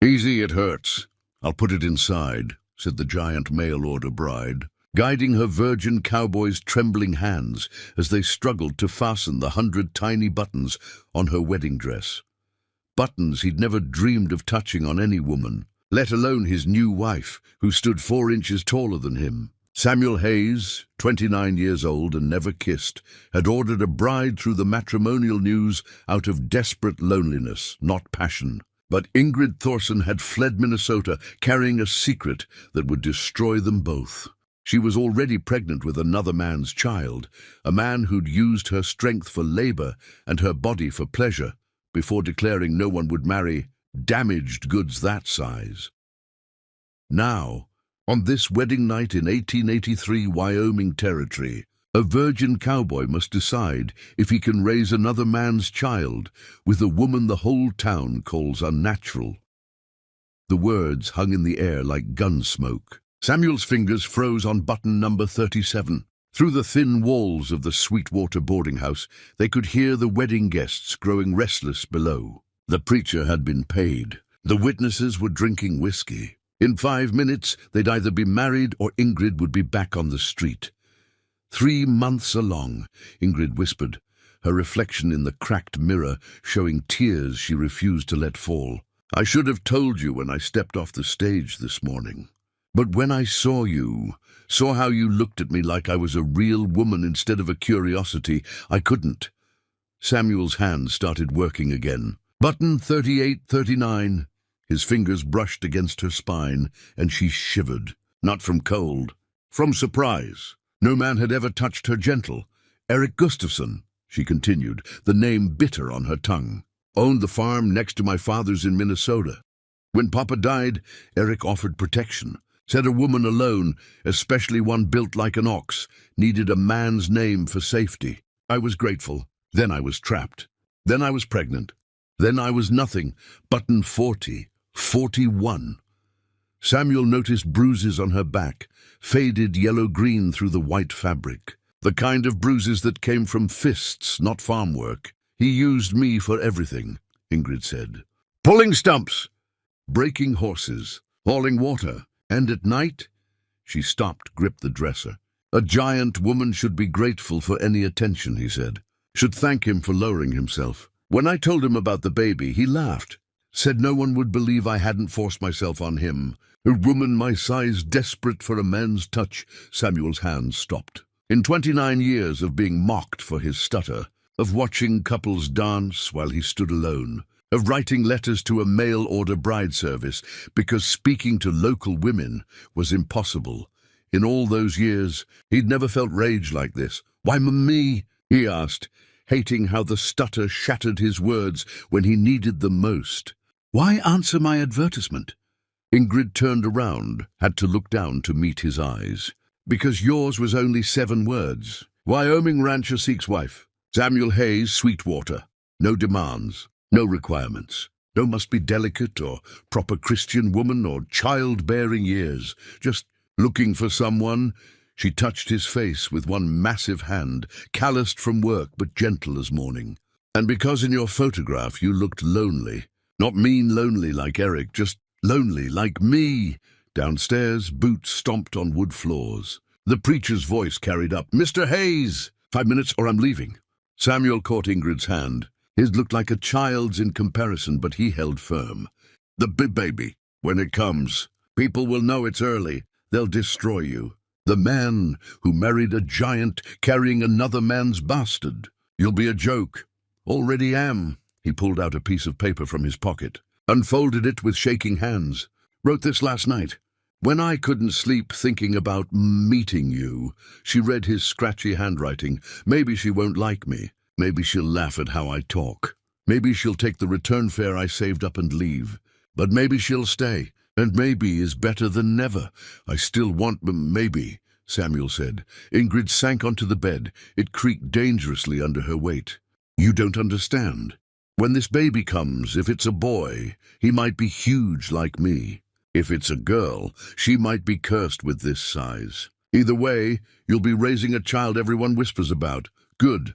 Easy, it hurts. I'll put it inside, said the giant mail-order bride, guiding her virgin cowboy's trembling hands as they struggled to fasten the 100 tiny buttons on her wedding dress. Buttons he'd never dreamed of touching on any woman, let alone his new wife, who stood 4 inches taller than him. Samuel Hayes, 29 years old and never kissed, had ordered a bride through the matrimonial news out of desperate loneliness, not passion. But Ingrid Thorson had fled Minnesota, carrying a secret that would destroy them both. She was already pregnant with another man's child, a man who'd used her strength for labor and her body for pleasure, before declaring no one would marry damaged goods that size. Now, on this wedding night in 1883 Wyoming territory, a virgin cowboy must decide if he can raise another man's child with a woman the whole town calls unnatural. The words hung in the air like gun smoke. Samuel's fingers froze on button number 37. Through the thin walls of the Sweetwater boarding house, they could hear the wedding guests growing restless below. The preacher had been paid. The witnesses were drinking whiskey. In 5 minutes, they'd either be married or Ingrid would be back on the street. 3 months along, Ingrid whispered, her reflection in the cracked mirror showing tears she refused to let fall. I should have told you when I stepped off the stage this morning. But when I saw how you looked at me like I was a real woman instead of a curiosity, I couldn't. Samuel's hand started working again. Button 3839. His fingers brushed against her spine, and she shivered. Not from cold, from surprise. No man had ever touched her gentle. Eric Gustafson, she continued, the name bitter on her tongue. Owned the farm next to my father's in Minnesota. When Papa died, Eric offered protection. Said a woman alone, especially one built like an ox, needed a man's name for safety. I was grateful. Then I was trapped. Then I was pregnant. Then I was nothing. Button 40, 41. Samuel noticed bruises on her back, faded yellow-green through the white fabric. The kind of bruises that came from fists, not farm work. He used me for everything, Ingrid said. Pulling stumps, breaking horses, hauling water. And at night, she stopped, gripped the dresser. A giant woman should be grateful for any attention, he said. Should thank him for lowering himself. When I told him about the baby, he laughed. Said no one would believe I hadn't forced myself on him. A woman my size desperate for a man's touch. Samuel's hands stopped. In 29 years of being mocked for his stutter, of watching couples dance while he stood alone, of writing letters to a mail-order bride service because speaking to local women was impossible. In all those years, he'd never felt rage like this. Why me? He asked, hating how the stutter shattered his words when he needed them most. Why answer my advertisement? Ingrid turned around, had to look down to meet his eyes. Because yours was only 7 words. Wyoming rancher seeks wife. Samuel Hayes, Sweetwater. No demands. No requirements. No must be delicate or proper Christian woman or childbearing years. Just looking for someone. She touched his face with one massive hand, calloused from work but gentle as morning. And because in your photograph you looked lonely. Not mean lonely like Eric, just lonely like me. Downstairs, boots stomped on wood floors. The preacher's voice carried up, Mr. Hayes! 5 minutes or I'm leaving. Samuel caught Ingrid's hand. His looked like a child's in comparison, but he held firm. The baby, when it comes, people will know it's early. They'll destroy you. The man who married a giant carrying another man's bastard. You'll be a joke. Already am. He pulled out a piece of paper from his pocket, unfolded it with shaking hands. Wrote this last night. When I couldn't sleep thinking about meeting you, she read his scratchy handwriting. Maybe she won't like me. Maybe she'll laugh at how I talk. Maybe she'll take the return fare I saved up and leave. But maybe she'll stay. And maybe is better than never. I still want maybe, Samuel said. Ingrid sank onto the bed. It creaked dangerously under her weight. You don't understand. When this baby comes, if it's a boy, he might be huge like me. If it's a girl, she might be cursed with this size. Either way, you'll be raising a child everyone whispers about. Good.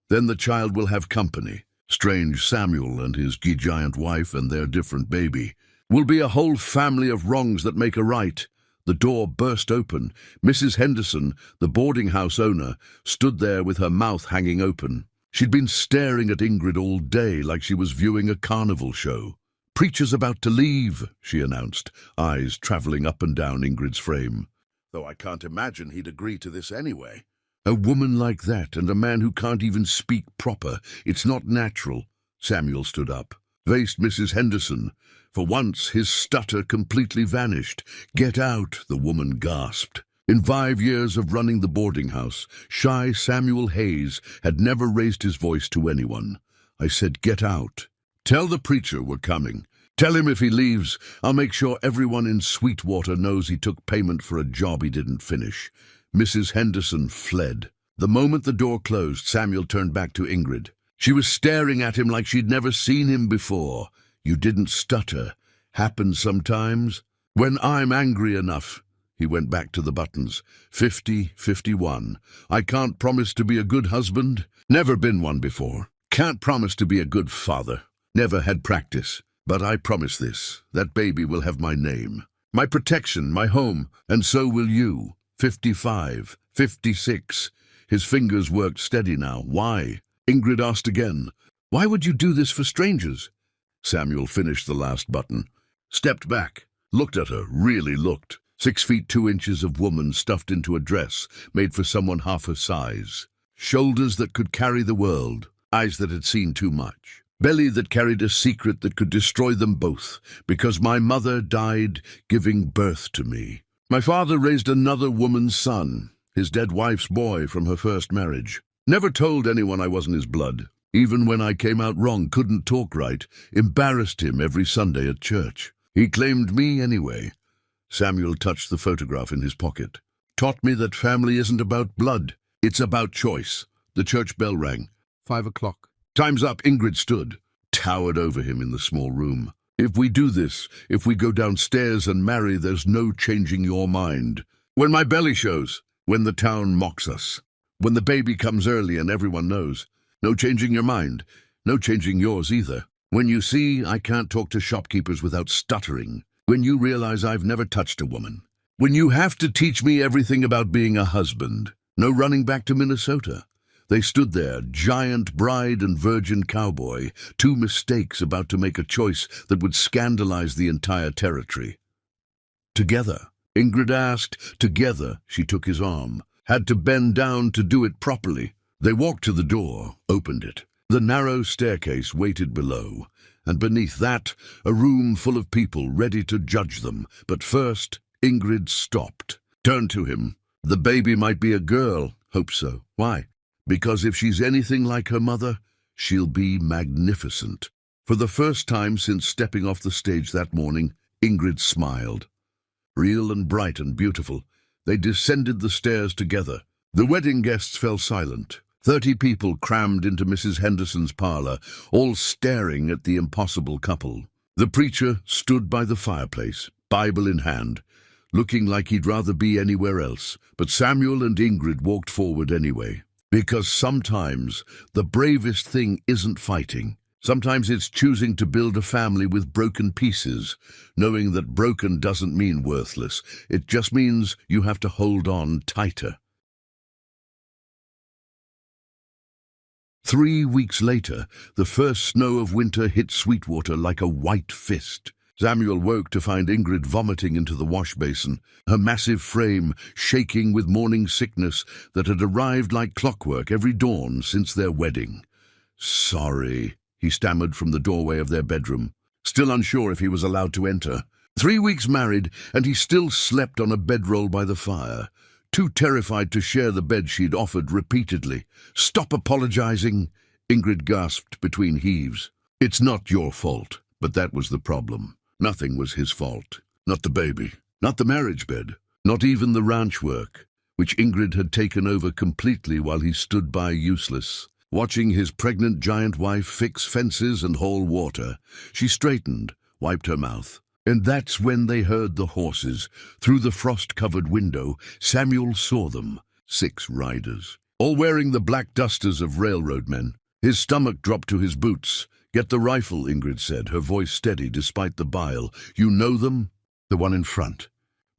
Then the child will have company. Strange Samuel and his giant wife and their different baby. Will be a whole family of wrongs that make a right. The door burst open. Mrs. Henderson, the boarding house owner, stood there with her mouth hanging open. She'd been staring at Ingrid all day like she was viewing a carnival show. "Preacher's about to leave," she announced, eyes travelling up and down Ingrid's frame. "Though I can't imagine he'd agree to this anyway. A woman like that and a man who can't even speak proper. It's not natural." Samuel stood up, faced Mrs. Henderson. For once, his stutter completely vanished. "Get out," the woman gasped. In 5 years of running the boarding house, shy Samuel Hayes had never raised his voice to anyone. "I said, get out. Tell the preacher we're coming. Tell him if he leaves, I'll make sure everyone in Sweetwater knows he took payment for a job he didn't finish." Mrs. Henderson fled. The moment the door closed, Samuel turned back to Ingrid. She was staring at him like she'd never seen him before. "You didn't stutter. Happens sometimes. When I'm angry enough." He went back to the buttons. 50, 51. "I can't promise to be a good husband. Never been one before. Can't promise to be a good father. Never had practice. But I promise this, that baby will have my name, my protection, my home, and so will you." 55, 56. His fingers worked steady now. "Why?" Ingrid asked again. "Why would you do this for strangers?" Samuel finished the last button, stepped back, looked at her, really looked. 6 feet 2 inches of woman stuffed into a dress made for someone half her size. Shoulders that could carry the world, eyes that had seen too much. Belly that carried a secret that could destroy them both, because my mother died giving birth to me. My father raised another woman's son, his dead wife's boy from her first marriage. Never told anyone I wasn't his blood. Even when I came out wrong, couldn't talk right, embarrassed him every Sunday at church. He claimed me anyway. Samuel touched the photograph in his pocket. "Taught me that family isn't about blood. It's about choice." The church bell rang. 5 o'clock. "Time's up." Ingrid stood, towered over him in the small room. "If we do this, if we go downstairs and marry, there's no changing your mind. When my belly shows, when the town mocks us, when the baby comes early and everyone knows, no changing your mind, no changing yours either. When you see I can't talk to shopkeepers without stuttering. When you realize I've never touched a woman. When you have to teach me everything about being a husband. No running back to Minnesota." They stood there, giant bride and virgin cowboy, 2 mistakes about to make a choice that would scandalize the entire territory. "Together?" Ingrid asked. "Together." She took his arm. Had to bend down to do it properly. They walked to the door, opened it. The narrow staircase waited below, and beneath that, a room full of people ready to judge them. But first, Ingrid stopped, turned to him. "The baby might be a girl." "Hope so." "Why?" "Because if she's anything like her mother, she'll be magnificent." For the first time since stepping off the stage that morning, Ingrid smiled. Real and bright and beautiful, they descended the stairs together. The wedding guests fell silent. 30 people crammed into Mrs. Henderson's parlor, all staring at the impossible couple. The preacher stood by the fireplace, Bible in hand, looking like he'd rather be anywhere else. But Samuel and Ingrid walked forward anyway. Because sometimes the bravest thing isn't fighting. Sometimes it's choosing to build a family with broken pieces, knowing that broken doesn't mean worthless. It just means you have to hold on tighter. 3 weeks later, the first snow of winter hit Sweetwater like a white fist. Samuel woke to find Ingrid vomiting into the wash basin, her massive frame shaking with morning sickness that had arrived like clockwork every dawn since their wedding. "Sorry," he stammered from the doorway of their bedroom, still unsure if he was allowed to enter. 3 weeks married, and he still slept on a bedroll by the fire, too terrified to share the bed she'd offered repeatedly. "Stop apologizing," Ingrid gasped between heaves. "It's not your fault." But that was the problem. Nothing was his fault. Not the baby, not the marriage bed, not even the ranch work, which Ingrid had taken over completely while he stood by useless. Watching his pregnant giant wife fix fences and haul water, she straightened, wiped her mouth. And that's when they heard the horses. Through the frost-covered window, Samuel saw them, 6 riders, all wearing the black dusters of railroad men. His stomach dropped to his boots. Get the rifle, Ingrid said, her voice steady despite the bile. You know them? The one in front.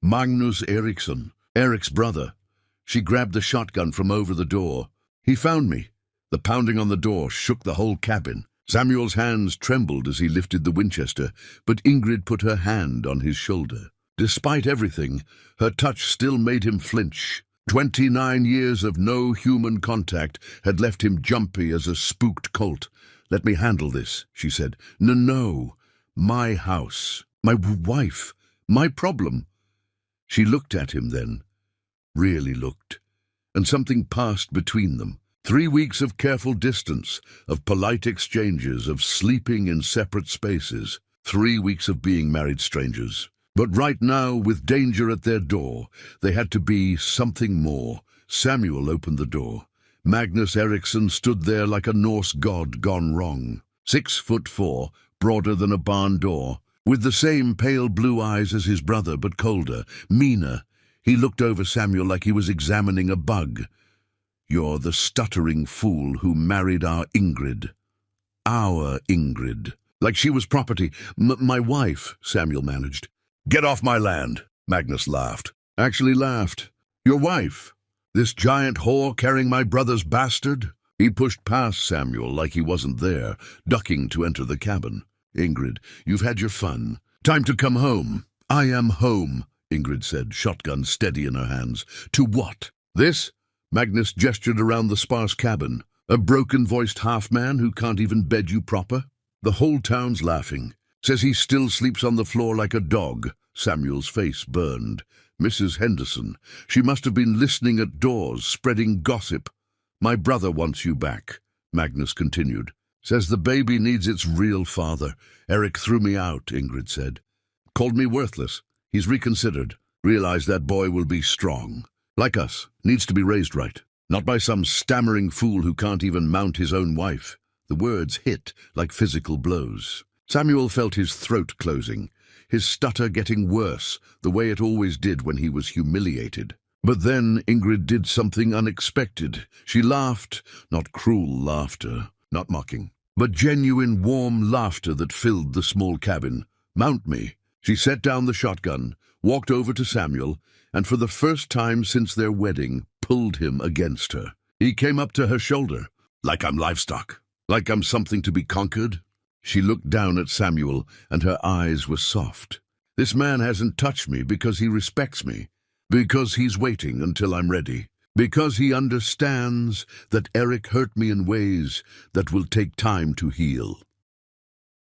Magnus Eriksson, Eric's brother. She grabbed the shotgun from over the door. He found me. The pounding on the door shook the whole cabin. Samuel's hands trembled as he lifted the Winchester, but Ingrid put her hand on his shoulder. Despite everything, her touch still made him flinch. 29 years of no human contact had left him jumpy as a spooked colt. Let me handle this, she said. No, my house, my wife, my problem. She looked at him then, really looked, and something passed between them. 3 weeks of careful distance, of polite exchanges, of sleeping in separate spaces. 3 weeks of being married strangers. But right now, with danger at their door, they had to be something more. Samuel opened the door. Magnus Eriksson stood there like a Norse god gone wrong. 6'4", broader than a barn door, with the same pale blue eyes as his brother, but colder, meaner. He looked over Samuel like he was examining a bug. You're the stuttering fool who married our Ingrid. Our Ingrid. Like she was property. My wife, Samuel managed. Get off my land, Magnus laughed. Actually laughed. Your wife? This giant whore carrying my brother's bastard? He pushed past Samuel like he wasn't there, ducking to enter the cabin. Ingrid, you've had your fun. Time to come home. I am home, Ingrid said, shotgun steady in her hands. To what? This? Magnus gestured around the sparse cabin. A broken-voiced half-man who can't even bed you proper? The whole town's laughing. Says he still sleeps on the floor like a dog. Samuel's face burned. Mrs. Henderson. She must have been listening at doors, spreading gossip. My brother wants you back, Magnus continued. Says the baby needs its real father. Eric threw me out, Ingrid said. Called me worthless. He's reconsidered. Realized that boy will be strong. Like us. Needs to be raised right. Not by some stammering fool who can't even mount his own wife. The words hit like physical blows. Samuel felt his throat closing, his stutter getting worse, the way it always did when he was humiliated. But then Ingrid did something unexpected. She laughed, not cruel laughter, not mocking, but genuine warm laughter that filled the small cabin. Mount me. She set down the shotgun, walked over to Samuel, and for the first time since their wedding, pulled him against her. He came up to her shoulder, like I'm livestock, like I'm something to be conquered. She looked down at Samuel, and her eyes were soft. This man hasn't touched me because he respects me, because he's waiting until I'm ready, because he understands that Eric hurt me in ways that will take time to heal.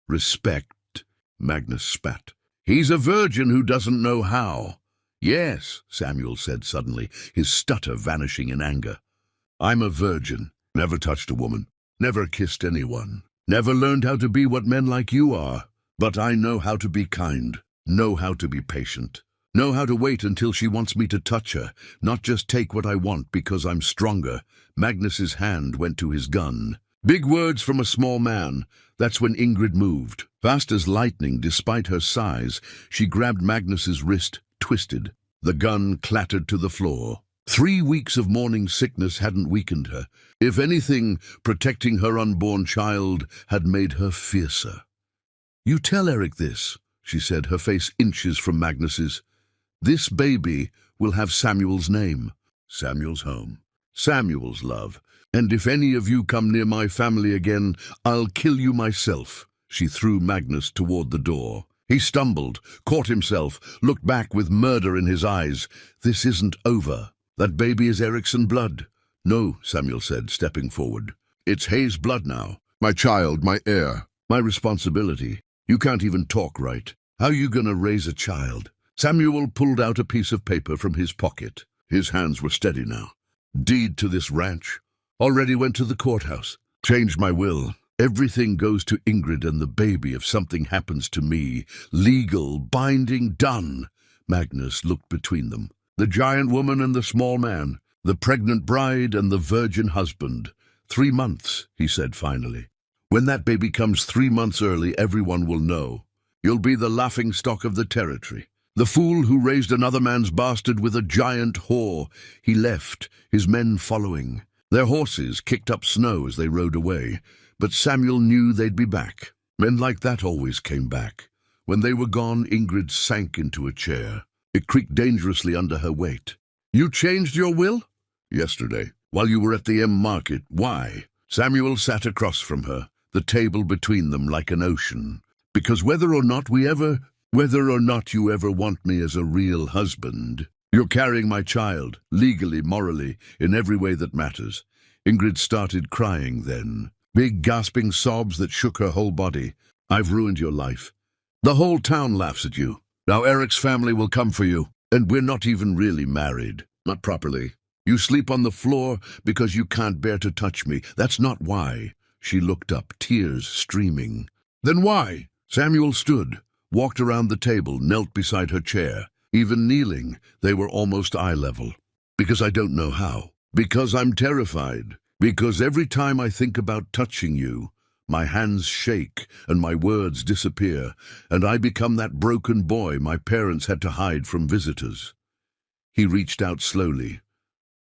Respect, Magnus spat. He's a virgin who doesn't know how. Yes, Samuel said suddenly, his stutter vanishing in anger. I'm a virgin, never touched a woman, never kissed anyone. Never learned how to be what men like you are, but I know how to be kind, know how to be patient, know how to wait until she wants me to touch her, not just take what I want because I'm stronger. Magnus's hand went to his gun. Big words from a small man. That's when Ingrid moved. Fast as lightning, despite her size, she grabbed Magnus's wrist, twisted. The gun clattered to the floor. 3 weeks of morning sickness hadn't weakened her. If anything, protecting her unborn child had made her fiercer. You tell Eric this, she said, her face inches from Magnus's. This baby will have Samuel's name. Samuel's home. Samuel's love. And if any of you come near my family again, I'll kill you myself. She threw Magnus toward the door. He stumbled, caught himself, looked back with murder in his eyes. This isn't over. That baby is Eriksson blood. No, Samuel said, stepping forward. It's Hayes' blood now. My child, my heir, my responsibility. You can't even talk right. How you gonna raise a child? Samuel pulled out a piece of paper from his pocket. His hands were steady now. Deed to this ranch. Already went to the courthouse. Changed my will. Everything goes to Ingrid and the baby if something happens to me. Legal, binding, done. Magnus looked between them. The giant woman and the small man, the pregnant bride and the virgin husband. 3 months, he said finally. When that baby comes 3 months early, everyone will know. You'll be the laughingstock of the territory. The fool who raised another man's bastard with a giant whore. He left, his men following. Their horses kicked up snow as they rode away. But Samuel knew they'd be back. Men like that always came back. When they were gone, Ingrid sank into a chair. It creaked dangerously under her weight. "You changed your will?" "Yesterday, while you were at the M Market. Why?" Samuel sat across from her, the table between them like an ocean. "Because whether or not you ever want me as a real husband, you're carrying my child, legally, morally, in every way that matters." Ingrid started crying then, big gasping sobs that shook her whole body. "I've ruined your life. The whole town laughs at you. Now Eric's family will come for you, and we're not even really married. Not properly. You sleep on the floor because you can't bear to touch me. That's not why." She looked up, tears streaming. "Then why?" Samuel stood, walked around the table, knelt beside her chair. Even kneeling, they were almost eye level. "Because I don't know how. Because I'm terrified. Because every time I think about touching you, my hands shake and my words disappear, and I become that broken boy my parents had to hide from visitors." He reached out slowly,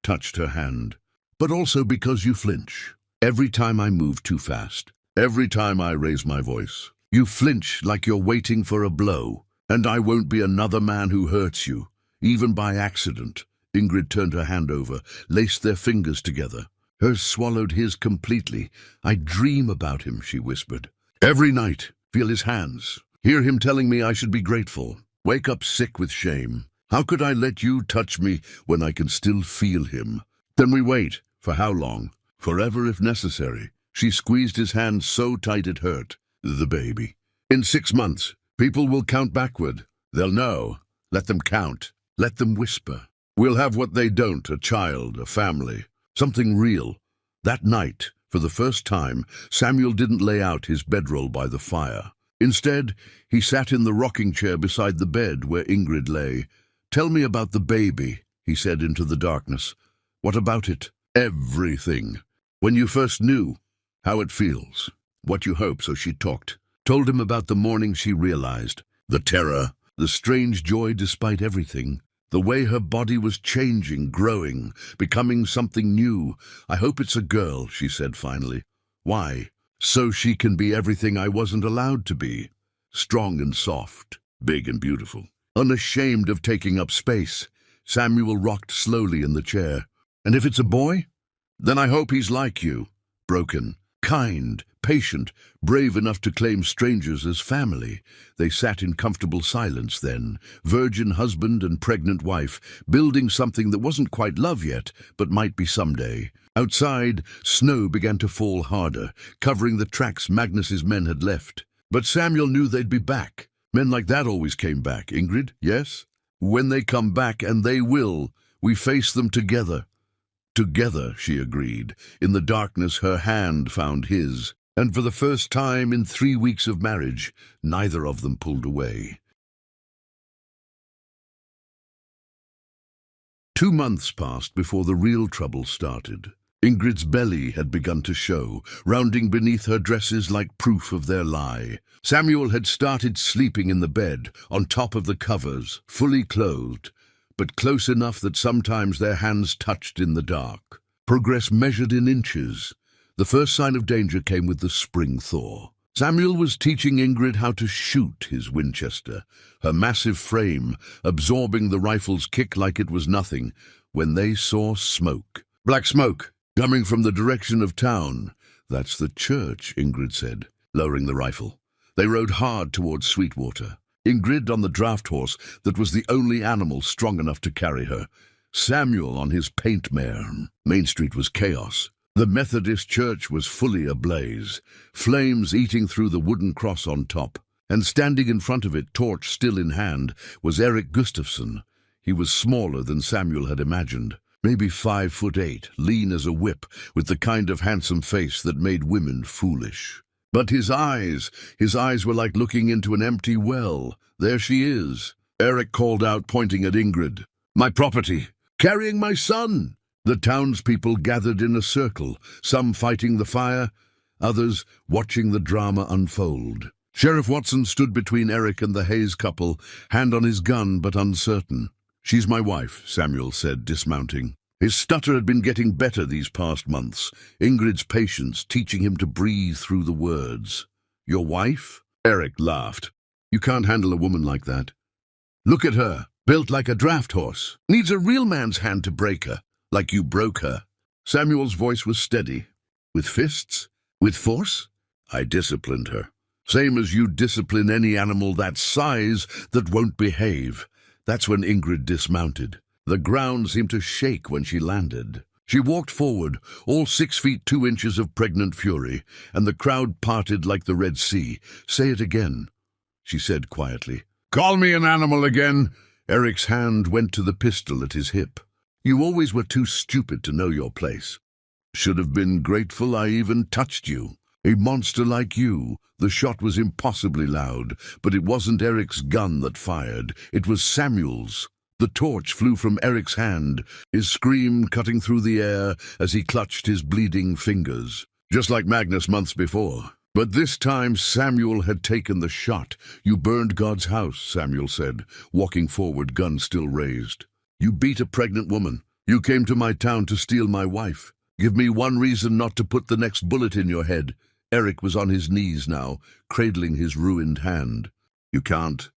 touched her hand. "But also because you flinch. Every time I move too fast, every time I raise my voice, you flinch like you're waiting for a blow. And I won't be another man who hurts you, even by accident." Ingrid turned her hand over, laced their fingers together. Hers swallowed his completely. "I dream about him," she whispered. "Every night, feel his hands, hear him telling me I should be grateful. Wake up sick with shame. How could I let you touch me when I can still feel him?" "Then we wait. For how long?" "Forever if necessary." She squeezed his hand so tight it hurt. "The baby. In 6 months, people will count backward. They'll know. Let them count. Let them whisper. We'll have what they don't, a child, a family. Something real." That night, for the first time, Samuel didn't lay out his bedroll by the fire. Instead, he sat in the rocking chair beside the bed where Ingrid lay. "Tell me about the baby," he said into the darkness. "What about it?" "Everything. When you first knew, how it feels, what you hope." So she talked. Told him about the morning she realized. The terror, the strange joy despite everything. The way her body was changing, growing, becoming something new. "I hope it's a girl," she said finally. "Why?" "So she can be everything I wasn't allowed to be. Strong and soft, big and beautiful. Unashamed of taking up space." Samuel rocked slowly in the chair. "And if it's a boy? Then I hope he's like you. Broken, kind, patient, brave enough to claim strangers as family." They sat in comfortable silence then, virgin husband and pregnant wife, building something that wasn't quite love yet, but might be someday. Outside, snow began to fall harder, covering the tracks Magnus's men had left. But Samuel knew they'd be back. Men like that always came back, Ingrid, yes? "When they come back, and they will, we face them together." "Together," she agreed. In the darkness, her hand found his. And for the first time in 3 weeks of marriage, neither of them pulled away. 2 months passed before the real trouble started. Ingrid's belly had begun to show, rounding beneath her dresses like proof of their lie. Samuel had started sleeping in the bed, on top of the covers, fully clothed, but close enough that sometimes their hands touched in the dark. Progress measured in inches. The first sign of danger came with the spring thaw. Samuel was teaching Ingrid how to shoot his Winchester, her massive frame absorbing the rifle's kick like it was nothing, when they saw smoke. "Black smoke, coming from the direction of town." "That's the church," Ingrid said, lowering the rifle. They rode hard towards Sweetwater. Ingrid on the draft horse that was the only animal strong enough to carry her. Samuel on his paint mare. Main Street was chaos. The Methodist church was fully ablaze, flames eating through the wooden cross on top. And standing in front of it, torch still in hand, was Eric Gustafsson. He was smaller than Samuel had imagined, maybe 5'8", lean as a whip, with the kind of handsome face that made women foolish. But his eyes were like looking into an empty well. "There she is," Eric called out, pointing at Ingrid. "My property, carrying my son." The townspeople gathered in a circle, some fighting the fire, others watching the drama unfold. Sheriff Watson stood between Eric and the Hayes couple, hand on his gun but uncertain. "She's my wife," Samuel said, dismounting. His stutter had been getting better these past months, Ingrid's patience teaching him to breathe through the words. "Your wife?" Eric laughed. "You can't handle a woman like that. Look at her, built like a draft horse. Needs a real man's hand to break her, like you broke her." Samuel's voice was steady. "With fists? With force? I disciplined her. Same as you discipline any animal that size that won't behave." That's when Ingrid dismounted. The ground seemed to shake when she landed. She walked forward, all 6 feet 2 inches of pregnant fury, and the crowd parted like the Red Sea. "Say it again," she said quietly. "Call me an animal again." Eric's hand went to the pistol at his hip. "You always were too stupid to know your place. Should have been grateful I even touched you. A monster like you." The shot was impossibly loud, but it wasn't Eric's gun that fired. It was Samuel's. The torch flew from Eric's hand, his scream cutting through the air as he clutched his bleeding fingers. Just like Magnus months before. But this time Samuel had taken the shot. "You burned God's house," Samuel said, walking forward, gun still raised. "You beat a pregnant woman. You came to my town to steal my wife. Give me one reason not to put the next bullet in your head." Eric was on his knees now, cradling his ruined hand. "You can't.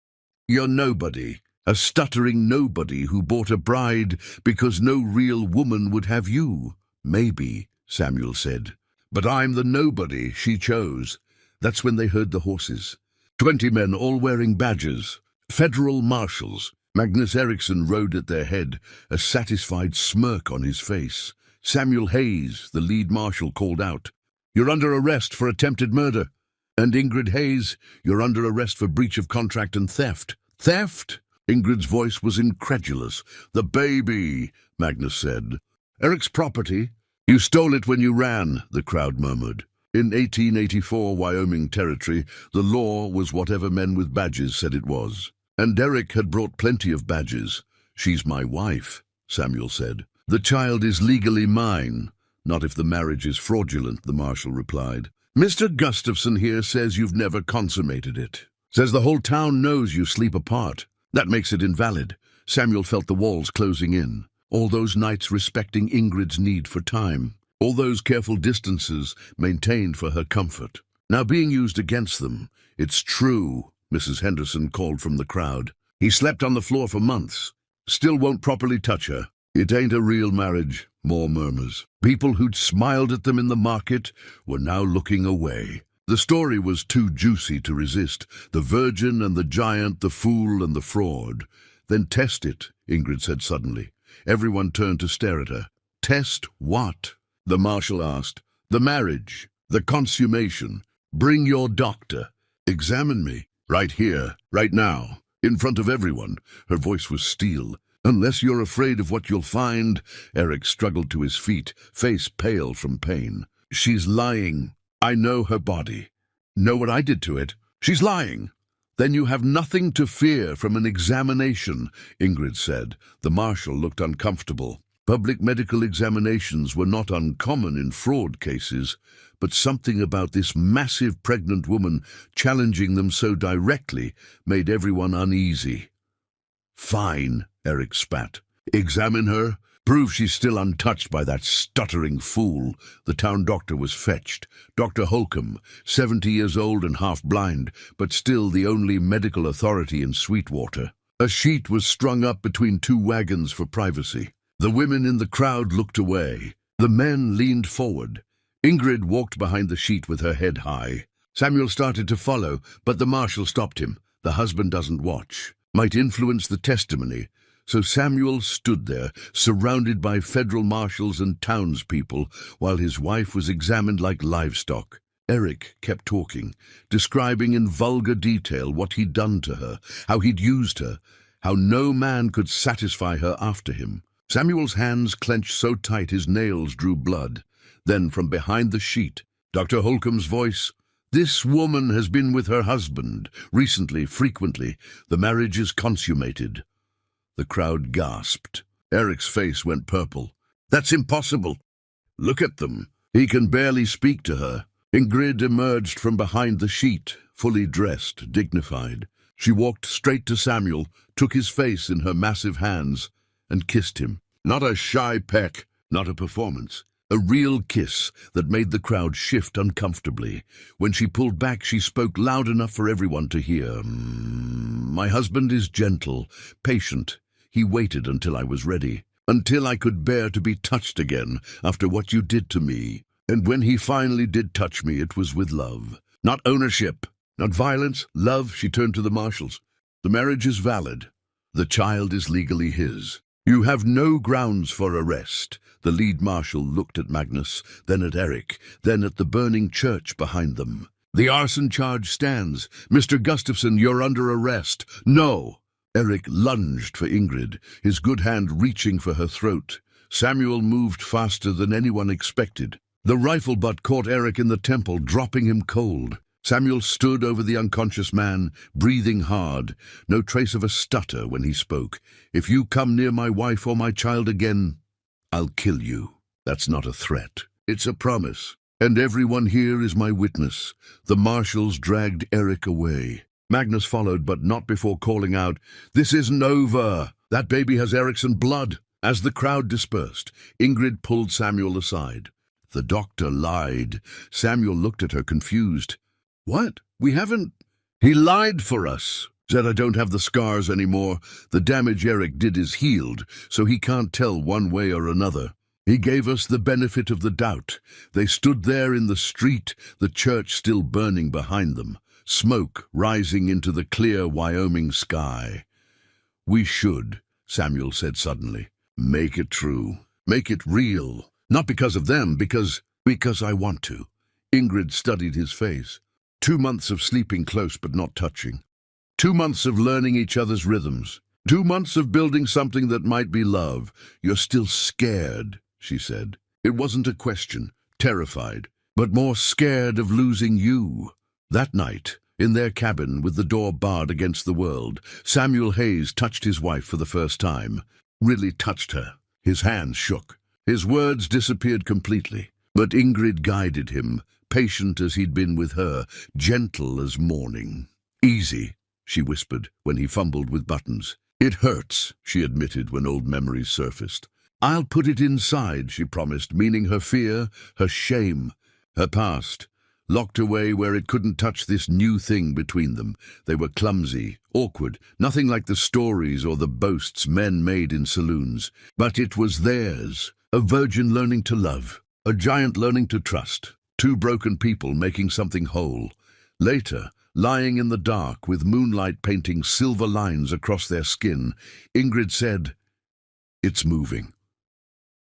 You're nobody. A stuttering nobody who bought a bride because no real woman would have you." "Maybe," Samuel said. "But I'm the nobody she chose." That's when they heard the horses. 20 men, all wearing badges. Federal marshals. Magnus Eriksson rode at their head, a satisfied smirk on his face. Samuel Hayes, the lead marshal, called out, "You're under arrest for attempted murder." And Ingrid Hayes, "You're under arrest for breach of contract and theft." "Theft?" Ingrid's voice was incredulous. "The baby," Magnus said. "Eric's property." "You stole it when you ran," the crowd murmured. In 1884 Wyoming territory, the law was whatever men with badges said it was. And Eric had brought plenty of badges. "She's my wife," Samuel said. "The child is legally mine." "Not if the marriage is fraudulent," the marshal replied. "Mr. Gustafson here says you've never consummated it. Says the whole town knows you sleep apart. That makes it invalid." Samuel felt the walls closing in. All those nights respecting Ingrid's need for time. All those careful distances maintained for her comfort. Now being used against them. "It's true," Mrs. Henderson called from the crowd. "He slept on the floor for months. Still won't properly touch her. It ain't a real marriage." More murmurs. People who'd smiled at them in the market were now looking away. The story was too juicy to resist. The virgin and the giant, the fool and the fraud. "Then test it," Ingrid said suddenly. Everyone turned to stare at her. "Test what?" the marshal asked. "The marriage, the consummation. Bring your doctor. Examine me. Right here, right now, in front of everyone." Her voice was steel. "Unless you're afraid of what you'll find." Eric struggled to his feet, face pale from pain. "She's lying. I know her body. Know what I did to it. She's lying." "Then you have nothing to fear from an examination," Ingrid said. The marshal looked uncomfortable. Public medical examinations were not uncommon in fraud cases, but something about this massive pregnant woman challenging them so directly made everyone uneasy. "Fine," Eric spat. "Examine her. Prove she's still untouched by that stuttering fool." The town doctor was fetched. Dr. Holcomb, 70 years old and half-blind, but still the only medical authority in Sweetwater. A sheet was strung up between 2 wagons for privacy. The women in the crowd looked away. The men leaned forward. Ingrid walked behind the sheet with her head high. Samuel started to follow, but the marshal stopped him. "The husband doesn't watch. Might influence the testimony." So Samuel stood there, surrounded by federal marshals and townspeople, while his wife was examined like livestock. Eric kept talking, describing in vulgar detail what he'd done to her, how he'd used her, how no man could satisfy her after him. Samuel's hands clenched so tight his nails drew blood. Then from behind the sheet, Dr. Holcomb's voice, "This woman has been with her husband, recently, frequently. The marriage is consummated." The crowd gasped. Eric's face went purple. "That's impossible. Look at them. He can barely speak to her." Ingrid emerged from behind the sheet, fully dressed, dignified. She walked straight to Samuel, took his face in her massive hands, and kissed him. Not a shy peck, not a performance. A real kiss that made the crowd shift uncomfortably. When she pulled back, she spoke loud enough for everyone to hear. My husband is gentle, patient. He waited until I was ready, until I could bear to be touched again after what you did to me. And when he finally did touch me, it was with love. Not ownership, not violence, love. She turned to the marshals. The marriage is valid. The child is legally his. You have no grounds for arrest. The lead marshal looked at Magnus, then at Eric, then at the burning church behind them. The arson charge stands. Mr. Gustafsson, you're under arrest. No! Eric lunged for Ingrid, his good hand reaching for her throat. Samuel moved faster than anyone expected. The rifle butt caught Eric in the temple, dropping him cold. Samuel stood over the unconscious man, breathing hard, no trace of a stutter when he spoke. If you come near my wife or my child again, I'll kill you. That's not a threat. It's a promise. And everyone here is my witness. The marshals dragged Eric away. Magnus followed, but not before calling out, "This isn't over. That baby has Ericson blood." As the crowd dispersed, Ingrid pulled Samuel aside. The doctor lied. Samuel looked at her confused. What? We haven't... He lied for us. Said I don't have the scars anymore. The damage Eric did is healed, so he can't tell one way or another. He gave us the benefit of the doubt. They stood there in the street, the church still burning behind them, smoke rising into the clear Wyoming sky. We should, Samuel said suddenly, make it true. Make it real. Not because of them, because I want to. Ingrid studied his face. 2 months of sleeping close but not touching. 2 months of learning each other's rhythms. 2 months of building something that might be love. You're still scared, she said. It wasn't a question, terrified, but more scared of losing you. That night, in their cabin with the door barred against the world, Samuel Hayes touched his wife for the first time. Really touched her. His hands shook. His words disappeared completely. But Ingrid guided him, patient as he'd been with her, gentle as morning. Easy, she whispered when he fumbled with buttons. It hurts, she admitted when old memories surfaced. I'll put it inside, she promised, meaning her fear, her shame, her past, locked away where it couldn't touch this new thing between them. They were clumsy, awkward, nothing like the stories or the boasts men made in saloons. But it was theirs, a virgin learning to love, a giant learning to trust, 2 broken people making something whole. Later, lying in the dark with moonlight painting silver lines across their skin, Ingrid said, "It's moving."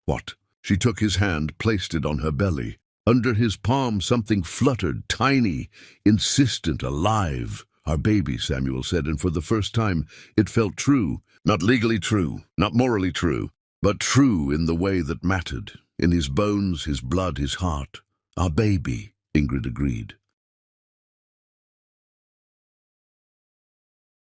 What? She took his hand, placed it on her belly. Under his palm something fluttered, tiny, insistent, alive. Our baby, Samuel said, and for the first time it felt true. Not legally true, not morally true, but true in the way that mattered. In his bones, his blood, his heart. Our baby, Ingrid agreed.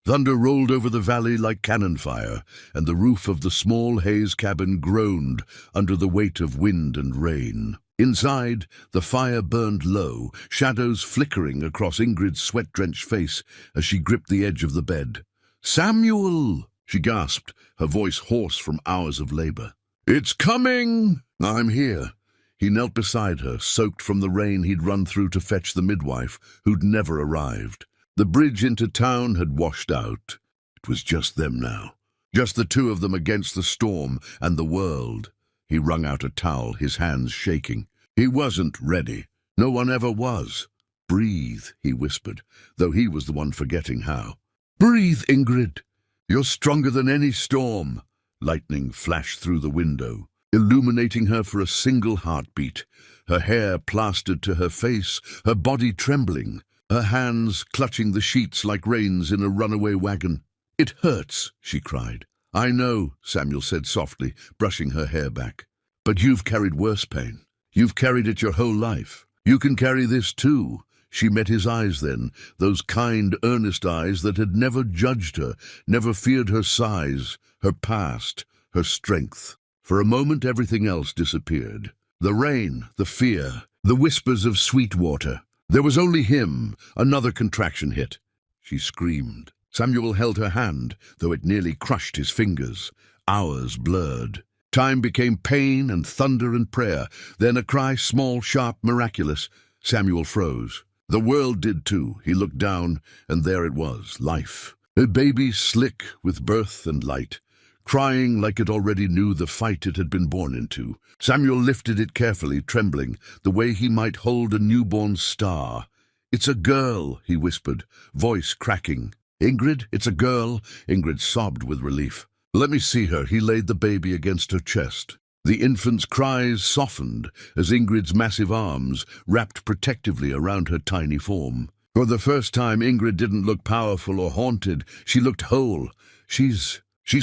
Thunder rolled over the valley like cannon fire, and the roof of the small Hayes cabin groaned under the weight of wind and rain. Inside, the fire burned low, shadows flickering across Ingrid's sweat-drenched face as she gripped the edge of the bed. "Samuel!" she gasped, her voice hoarse from hours of labor. "It's coming!" "I'm here." He knelt beside her, soaked from the rain he'd run through to fetch the midwife, who'd never arrived. The bridge into town had washed out. It was just them now. Just the 2 of them against the storm and the world. He wrung out a towel, his hands shaking. He wasn't ready. No one ever was. "Breathe," he whispered, though he was the one forgetting how. "Breathe, Ingrid. You're stronger than any storm." Lightning flashed through the window, illuminating her for a single heartbeat. Her hair plastered to her face, her body trembling. Her hands clutching the sheets like reins in a runaway wagon. "It hurts," she cried. "I know," Samuel said softly, brushing her hair back. "But you've carried worse pain. You've carried it your whole life. You can carry this too." She met his eyes then, those kind, earnest eyes that had never judged her, never feared her size, her past, her strength. For a moment everything else disappeared. The rain, the fear, the whispers of sweet water. There was only him. Another contraction hit. She screamed. Samuel held her hand, though it nearly crushed his fingers. Hours blurred. Time became pain and thunder and prayer, then a cry, small, sharp, miraculous. Samuel froze. The world did too. He looked down, and there it was, life. A baby slick with birth and light, crying like it already knew the fight it had been born into. Samuel lifted it carefully, trembling, the way he might hold a newborn star. "It's a girl," he whispered, voice cracking. "Ingrid, it's a girl." Ingrid sobbed with relief. "Let me see her." He laid the baby against her chest. The infant's cries softened as Ingrid's massive arms wrapped protectively around her tiny form. For the first time, Ingrid didn't look powerful or haunted. She looked whole. She's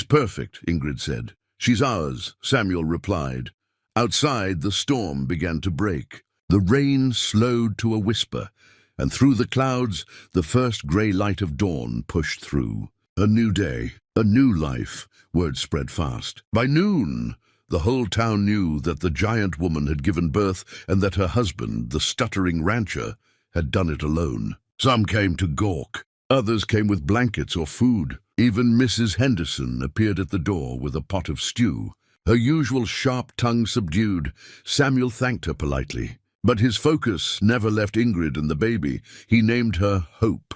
perfect," Ingrid said. "She's ours," Samuel replied. Outside, the storm began to break. The rain slowed to a whisper, and through the clouds, the first grey light of dawn pushed through. A new day, a new life. Word spread fast. By noon, the whole town knew that the giant woman had given birth and that her husband, the stuttering rancher, had done it alone. Some came to gawk. Others came with blankets or food. Even Mrs. Henderson appeared at the door with a pot of stew. Her usual sharp tongue subdued, Samuel thanked her politely. But his focus never left Ingrid and the baby. He named her Hope.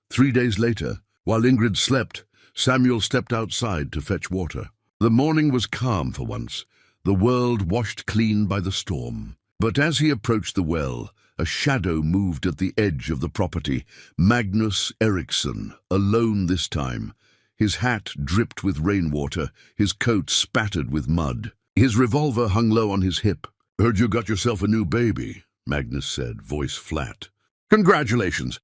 3 days later, while Ingrid slept, Samuel stepped outside to fetch water. The morning was calm for once, the world washed clean by the storm. But as he approached the well, a shadow moved at the edge of the property. Magnus Eriksson, alone this time. His hat dripped with rainwater, his coat spattered with mud. His revolver hung low on his hip. "Heard you got yourself a new baby," Magnus said, voice flat. "Congratulations."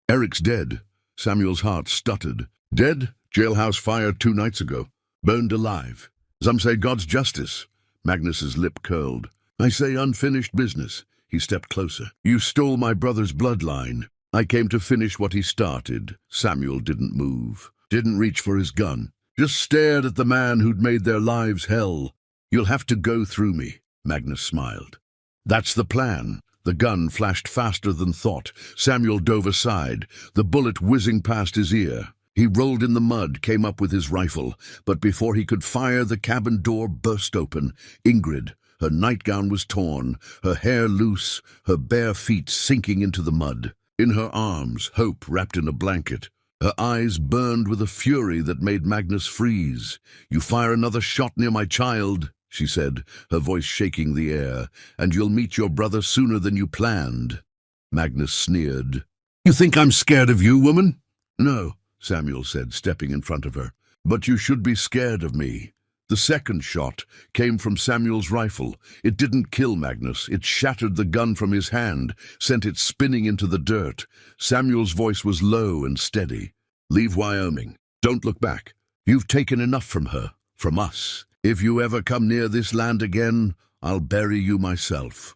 "Eric's dead." Samuel's heart stuttered. "Dead? Jailhouse fire 2 nights ago. Burned alive. Some say God's justice." Magnus's lip curled. "I say unfinished business." He stepped closer. "You stole my brother's bloodline. I came to finish what he started." Samuel didn't move, didn't reach for his gun, just stared at the man who'd made their lives hell. "You'll have to go through me," Magnus smiled. "That's the plan." The gun flashed faster than thought. Samuel dove aside, the bullet whizzing past his ear. He rolled in the mud, came up with his rifle, but before he could fire, the cabin door burst open. Ingrid, her nightgown was torn, her hair loose, her bare feet sinking into the mud. In her arms, Hope wrapped in a blanket. Her eyes burned with a fury that made Magnus freeze. "You fire another shot near my child," she said, her voice shaking the air, "and you'll meet your brother sooner than you planned." Magnus sneered. "You think I'm scared of you, woman?" "No," Samuel said, stepping in front of her. "But you should be scared of me." The second shot came from Samuel's rifle. It didn't kill Magnus. It shattered the gun from his hand, sent it spinning into the dirt. Samuel's voice was low and steady. "Leave Wyoming. Don't look back. You've taken enough from her, from us. If you ever come near this land again, I'll bury you myself."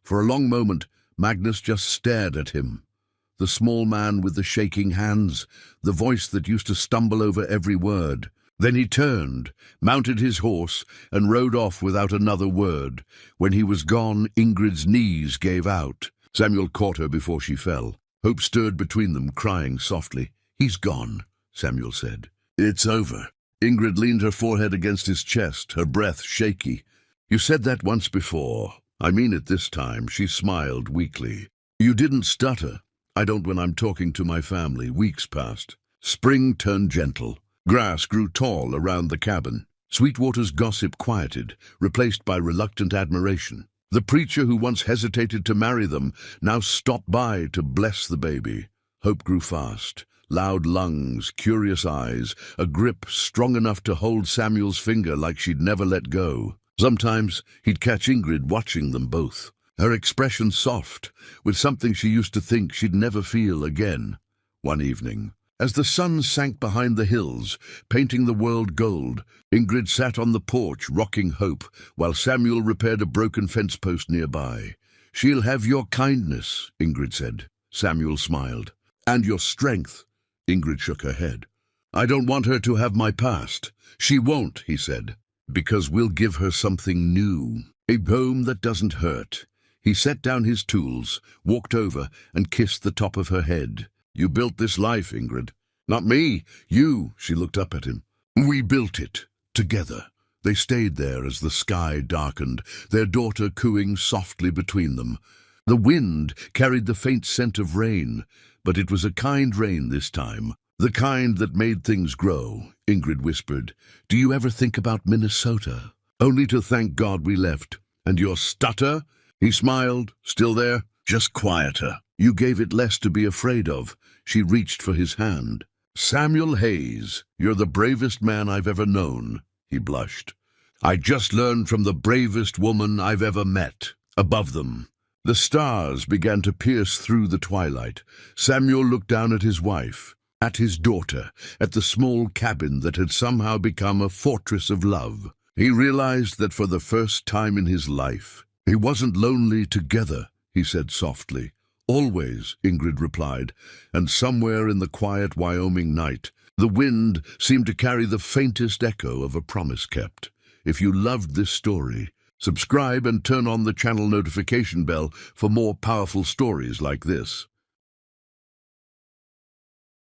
For a long moment, Magnus just stared at him. The small man with the shaking hands, the voice that used to stumble over every word. Then he turned, mounted his horse, and rode off without another word. When he was gone, Ingrid's knees gave out. Samuel caught her before she fell. Hope stirred between them, crying softly. "He's gone," Samuel said. "It's over." Ingrid leaned her forehead against his chest, her breath shaky. "You said that once before. I mean it this time." She smiled weakly. "You didn't stutter. I don't when I'm talking to my family." Weeks passed. Spring turned gentle. Grass grew tall around the cabin. Sweetwater's gossip quieted, replaced by reluctant admiration. The preacher who once hesitated to marry them now stopped by to bless the baby. Hope grew fast. Loud lungs, curious eyes, a grip strong enough to hold Samuel's finger like she'd never let go. Sometimes he'd catch Ingrid watching them both. Her expression soft, with something she used to think she'd never feel again. One evening, as the sun sank behind the hills, painting the world gold, Ingrid sat on the porch rocking Hope, while Samuel repaired a broken fence post nearby. "She'll have your kindness," Ingrid said. Samuel smiled. "And your strength." Ingrid shook her head. "I don't want her to have my past." "She won't," he said, "because we'll give her something new. A home that doesn't hurt." He set down his tools, walked over, and kissed the top of her head. "You built this life, Ingrid." "Not me, you." She looked up at him. "We built it, together." They stayed there as the sky darkened, their daughter cooing softly between them. The wind carried the faint scent of rain, but it was a kind rain this time. The kind that made things grow, Ingrid whispered. Do you ever think about Minnesota? Only to thank God we left. And your stutter? He smiled. Still there? Just quieter. You gave it less to be afraid of. She reached for his hand. Samuel Hayes, you're the bravest man I've ever known. He blushed. I just learned from the bravest woman I've ever met. Above them, the stars began to pierce through the twilight. Samuel looked down at his wife, at his daughter, at the small cabin that had somehow become a fortress of love. He realized that for the first time in his life, he wasn't lonely together, he said softly. Always, Ingrid replied, and somewhere in the quiet Wyoming night, the wind seemed to carry the faintest echo of a promise kept. If you loved this story, subscribe and turn on the channel notification bell for more powerful stories like this.